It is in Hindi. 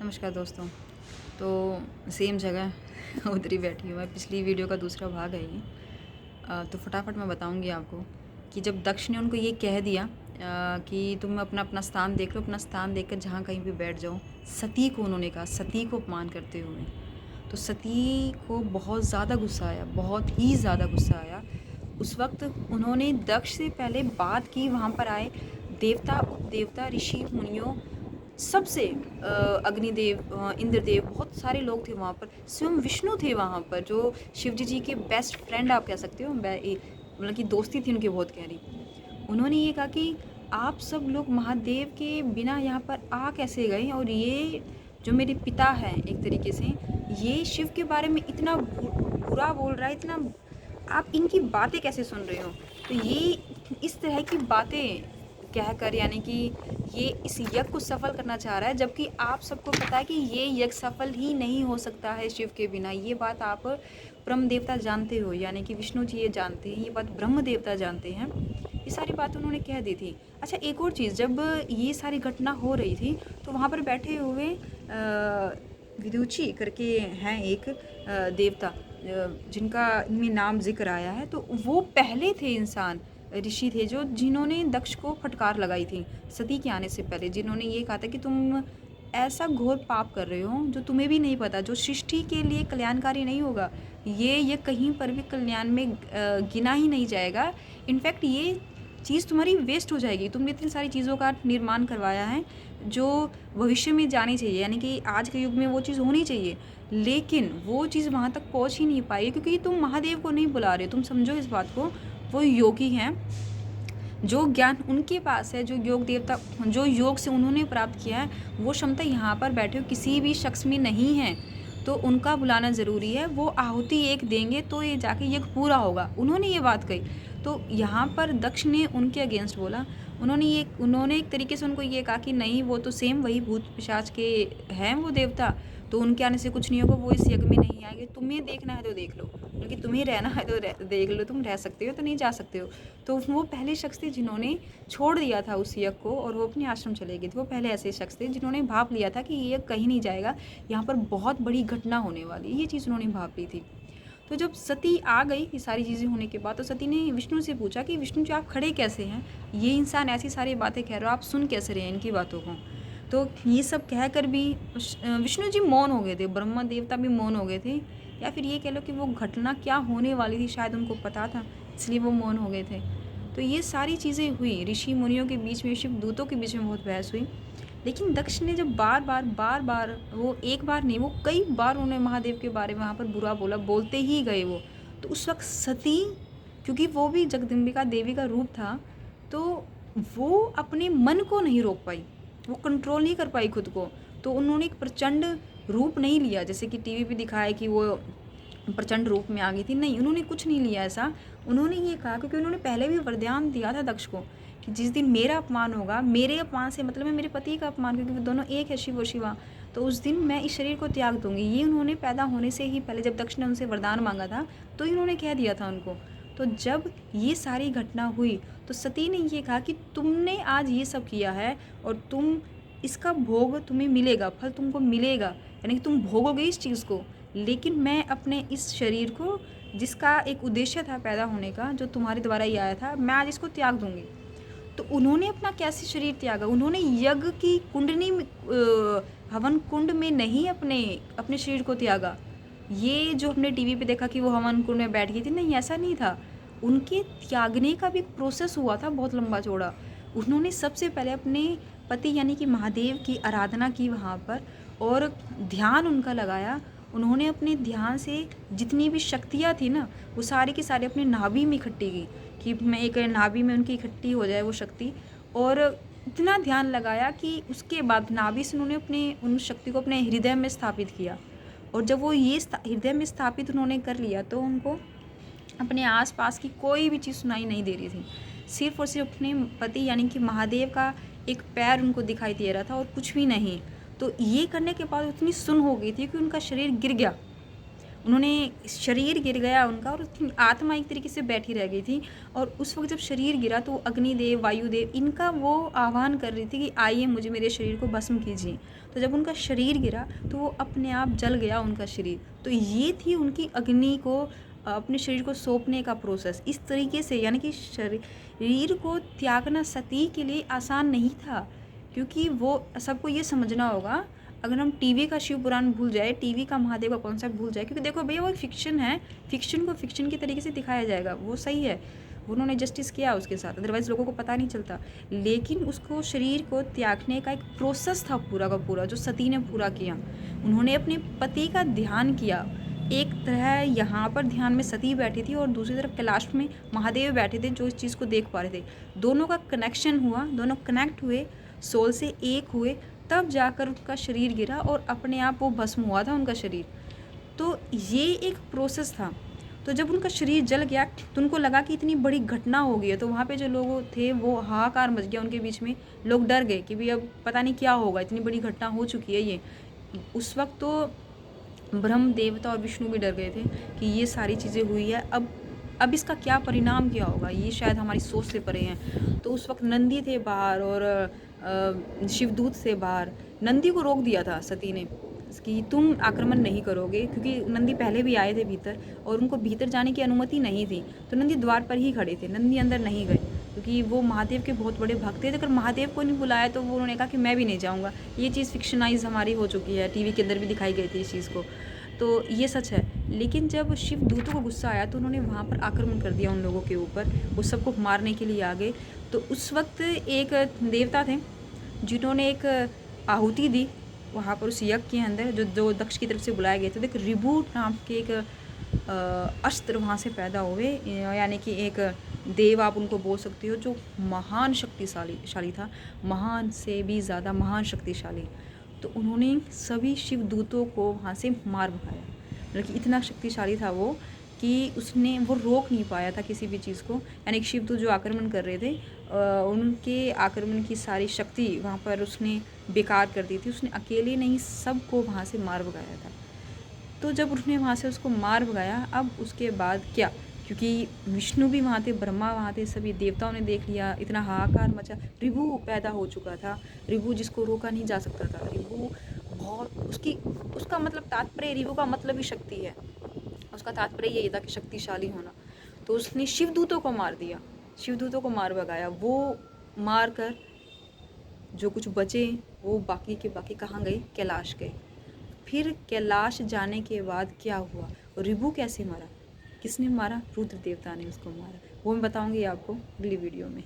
नमस्कार दोस्तों। तो सेम जगह उधर ही बैठी हूँ मैं। पिछली वीडियो का दूसरा भाग है ये। तो फटाफट मैं बताऊँगी आपको कि जब दक्ष ने उनको ये कह दिया कि तुम अपना अपना स्थान देख लो, अपना स्थान देखकर जहाँ कहीं भी बैठ जाओ। सती को उन्होंने कहा, सती को अपमान करते हुए। तो सती को बहुत ज़्यादा गुस्सा आया, बहुत ही ज़्यादा गुस्सा आया। उस वक्त उन्होंने दक्ष से पहले बात की, वहाँ पर आए देवता, उपदेवता, ऋषि, मुनियों, सबसे अग्निदेव, इंद्रदेव, बहुत सारे लोग थे वहाँ पर। स्वयं विष्णु थे वहाँ पर, जो शिवजी जी के बेस्ट फ्रेंड आप कह सकते हो। मतलब कि दोस्ती थी उनकी बहुत गहरी। उन्होंने ये कहा कि आप सब लोग महादेव के बिना यहाँ पर आ कैसे गए, और ये जो मेरे पिता हैं एक तरीके से, ये शिव के बारे में इतना बुरा बोल रहा है, इतना आप इनकी बातें कैसे सुन रहे हो। तो ये इस तरह की बातें कहकर, यानी कि ये इस यज्ञ को सफल करना चाह रहा है, जबकि आप सबको पता है कि ये यज्ञ सफल ही नहीं हो सकता है शिव के बिना। ये बात आप ब्रह्म देवता जानते हो, यानी कि विष्णु जी ये जानते हैं, ये बात ब्रह्म देवता जानते हैं। ये सारी बात उन्होंने कह दी थी। अच्छा, एक और चीज़, जब ये सारी घटना हो रही थी तो वहाँ पर बैठे हुए विदुची करके हैं एक देवता, जिनका इनमें नाम जिक्र आया है, तो वो पहले थे इंसान, ऋषि थे, जो जिन्होंने दक्ष को फटकार लगाई थी सती के आने से पहले। जिन्होंने ये कहा था कि तुम ऐसा घोर पाप कर रहे हो जो तुम्हें भी नहीं पता, जो सृष्टि के लिए कल्याणकारी नहीं होगा। ये कहीं पर भी कल्याण में गिना ही नहीं जाएगा। इनफैक्ट ये चीज़ तुम्हारी वेस्ट हो जाएगी। तुमने इतनी सारी चीज़ों का निर्माण करवाया है जो भविष्य में जानी चाहिए, यानी कि आज के युग में वो चीज़ होनी चाहिए, लेकिन वो चीज़ वहाँ तक पहुँच ही नहीं पाई, क्योंकि तुम महादेव को नहीं बुला रहे। तुम समझो इस बात को, वो योगी हैं, जो ज्ञान उनके पास है, जो योग देवता, जो योग से उन्होंने प्राप्त किया है, वो क्षमता यहाँ पर बैठे हुए किसी भी शख्स में नहीं है। तो उनका बुलाना ज़रूरी है। वो आहुति एक देंगे तो ये जाके यज्ञ पूरा होगा। उन्होंने ये बात कही। तो यहाँ पर दक्ष ने उनके अगेंस्ट बोला। उन्होंने एक तरीके से उनको ये कहा कि नहीं, वो तो सेम वही भूत पिशाच के हैं वो देवता, तो उनके आने से कुछ नहीं होगा, वो इस यज्ञ में नहीं आएंगे। तुम्हें देखना है तो देख लो, क्योंकि तुम्हें रहना है तो देख लो, तुम रह सकते हो तो नहीं जा सकते हो। तो वो पहले शख्स थे जिन्होंने छोड़ दिया था उस यज्ञ को, और वो अपने आश्रम चले गए थे। वो पहले ऐसे शख्स थे जिन्होंने भाप लिया था कि ये यज्ञ कहीं नहीं जाएगा, यहाँ पर बहुत बड़ी घटना होने वाली है। ये चीज़ उन्होंने भाप ली थी। तो जब सती आ गई ये सारी चीज़ें होने के बाद, तो सती ने विष्णु से पूछा कि विष्णु जी, आप खड़े कैसे हैं? ये इंसान ऐसी सारी बातें कह रहे हो, आप सुन कैसे रहे हैं इनकी बातों को? तो ये सब कहकर भी विष्णु जी मौन हो गए थे, ब्रह्मा देवता भी मौन हो गए थे, या फिर ये कह लो कि वो घटना क्या होने वाली थी शायद उनको पता था, इसलिए वो मौन हो गए थे। तो ये सारी चीज़ें हुई, ऋषि मुनियों के बीच में, शिव दूतों के बीच में बहुत बहस हुई। लेकिन दक्ष ने जब बार बार, वो एक बार नहीं, वो कई बार उन्होंने महादेव के बारे में वहाँ पर बुरा बोला, बोलते ही गए वो। तो उस वक्त सती, क्योंकि वो भी जगदम्बिका देवी का रूप था, तो वो अपने मन को नहीं रोक पाई, वो कंट्रोल नहीं कर पाई खुद को। तो उन्होंने एक प्रचंड रूप नहीं लिया, जैसे कि टीवी पे दिखाया कि वो प्रचंड रूप में आ गई थी। नहीं, उन्होंने कुछ नहीं लिया ऐसा। उन्होंने ये कहा, क्योंकि उन्होंने पहले भी वरदान दिया था दक्ष को कि जिस दिन मेरा अपमान होगा, मेरे अपमान से मतलब है मेरे पति का अपमान, क्योंकि वो दोनों एक है, शिव और शिवा, तो उस दिन मैं इस शरीर को त्याग दूंगी। ये उन्होंने पैदा होने से ही पहले, जब दक्ष ने उनसे वरदान मांगा था, तो इन्होंने कह दिया था उनको। तो जब ये सारी घटना हुई तो सती ने ये कहा कि तुमने आज ये सब किया है, और तुम इसका भोग तुम्हें मिलेगा, फल तुमको मिलेगा, यानी कि तुम भोगोगे इस चीज़ को। लेकिन मैं अपने इस शरीर को, जिसका एक उद्देश्य था पैदा होने का, जो तुम्हारे द्वारा ही आया था, मैं आज इसको त्याग दूंगी। तो उन्होंने अपना कैसे शरीर त्यागा? उन्होंने यज्ञ की कुंडनी में, हवन कुंड में नहीं अपने अपने शरीर को त्यागा। ये जो हमने टीवी पे देखा कि वो हवन कुंड में बैठ गई थी, नहीं, ऐसा नहीं था। उनके त्यागने का भी एक प्रोसेस हुआ था बहुत लंबा चौड़ा। उन्होंने सबसे पहले अपने पति यानी कि महादेव की आराधना की वहाँ पर, और ध्यान उनका लगाया। उन्होंने अपने ध्यान से जितनी भी शक्तियाँ थी ना, वो सारी की सारी अपने नाभि में इकट्ठी की, कि मैं एक नाभि में उनकी इकट्ठी हो जाए वो शक्ति। और इतना ध्यान लगाया कि उसके बाद नाभि से उन्होंने अपने उन शक्ति को अपने हृदय में स्थापित किया। और जब वो ये हृदय में स्थापित उन्होंने कर लिया, तो उनको अपने आसपास की कोई भी चीज़ सुनाई नहीं दे रही थी। सिर्फ और सिर्फ अपने पति यानी कि महादेव का एक पैर उनको दिखाई दे रहा था, और कुछ भी नहीं। तो ये करने के बाद इतनी सुन हो गई थी कि उनका शरीर गिर गया। उन्होंने शरीर गिर गया उनका और उसकी आत्मा एक तरीके से बैठी रह गई थी। और उस वक्त जब शरीर गिरा तो अग्निदेव, वायुदेव, इनका वो आह्वान कर रही थी कि आइए मुझे मेरे शरीर को भस्म कीजिए। तो जब उनका शरीर गिरा तो वो अपने आप जल गया उनका शरीर। तो ये थी उनकी अग्नि को अपने शरीर को सौंपने का प्रोसेस। इस तरीके से यानी कि शरीर को त्यागना सती के लिए आसान नहीं था, क्योंकि वो सबको ये समझना होगा। अगर हम टीवी का शिव पुराण भूल जाए, टीवी का महादेव का कॉन्सेप्ट भूल जाए, क्योंकि देखो भैया वो एक फिक्शन है, फिक्शन को फिक्शन की तरीके से दिखाया जाएगा, वो सही है, उन्होंने जस्टिस किया उसके साथ, अदरवाइज़ लोगों को पता नहीं चलता। लेकिन उसको शरीर को त्यागने का एक प्रोसेस था पूरा का पूरा, जो सती ने पूरा किया। उन्होंने अपने पति का ध्यान किया। एक तरह यहाँ पर ध्यान में सती बैठी थी और दूसरी तरफ कैलाश में महादेव बैठे थे जो इस चीज़ को देख पा रहे थे। दोनों का कनेक्शन हुआ, दोनों कनेक्ट हुए, सोल से एक हुए, तब जाकर उनका शरीर गिरा और अपने आप वो भस्म हुआ था उनका शरीर। तो ये एक प्रोसेस था। तो जब उनका शरीर जल गया तो उनको लगा कि इतनी बड़ी घटना हो गई है। तो वहाँ पे जो लोग थे वो हाहाकार मच गया उनके बीच में, लोग डर गए कि भाई अब पता नहीं क्या होगा, इतनी बड़ी घटना हो चुकी है ये। उस वक्त तो ब्रह्म देवता और विष्णु भी डर गए थे कि ये सारी चीज़ें हुई है, अब इसका क्या परिणाम क्या होगा, ये शायद हमारी सोच से परे हैं। तो उस वक्त नंदी थे बाहर और शिवदूत से बाहर। नंदी को रोक दिया था सती ने कि तुम आक्रमण नहीं करोगे, क्योंकि नंदी पहले भी आए थे भीतर और उनको भीतर जाने की अनुमति नहीं थी। तो नंदी द्वार पर ही खड़े थे, नंदी अंदर नहीं गए, क्योंकि वो महादेव के बहुत बड़े भक्त थे। अगर महादेव को नहीं बुलाया तो वो उन्होंने कहा कि मैं भी नहीं जाऊँगा। ये चीज़ फिक्शनाइज हमारी हो चुकी है, टीवी के अंदर भी दिखाई गई थी इस चीज़ को, तो ये सच है। लेकिन जब शिव दूतों को गुस्सा आया तो उन्होंने वहाँ पर आक्रमण कर दिया उन लोगों के ऊपर, वो सबको मारने के लिए आ गए। तो उस वक्त एक देवता थे जिन्होंने एक आहुति दी वहाँ पर उस यज्ञ के अंदर, जो दक्ष की तरफ से बुलाए गए थे। तो एक रिभु नाम के एक अस्त्र वहाँ से पैदा हुए, यानी कि एक देव आप उनको बोल सकते हो, जो महान शक्तिशाली था, महान से भी ज़्यादा महान शक्तिशाली। तो उन्होंने सभी शिव दूतों को वहाँ से मार भगाया, मतलब कि इतना शक्तिशाली था वो कि वो रोक नहीं पाया था किसी भी चीज़ को। यानी कि शिवदूत जो आक्रमण कर रहे थे उनके आक्रमण की सारी शक्ति वहाँ पर उसने बेकार कर दी थी। उसने अकेले नहीं सबको वहाँ से मार भगाया था। तो जब उसने वहाँ से उसको मार भगाया, अब उसके बाद क्या, क्योंकि विष्णु भी वहाँ थे, ब्रह्मा वहाँ थे, सभी देवताओं ने देख लिया, इतना हाहाकार मचा, रिभु पैदा हो चुका था। रिभु जिसको रोका नहीं जा सकता था, रिभु बहुत उसका मतलब तात्पर्य, रिभु का मतलब ही शक्ति है, उसका तात्पर्य यही था कि शक्तिशाली होना। तो उसने शिवदूतों को मार दिया, शिवदूतों को मार भगाया। वो मार कर जो कुछ बचे वो बाकी के बाकी कहाँ गए, कैलाश गए। फिर कैलाश जाने के बाद क्या हुआ, रिभु कैसे मारा, किसने मारा, रुद्र देवता ने उसको मारा, वो मैं बताऊंगी आपको अगली वीडियो में।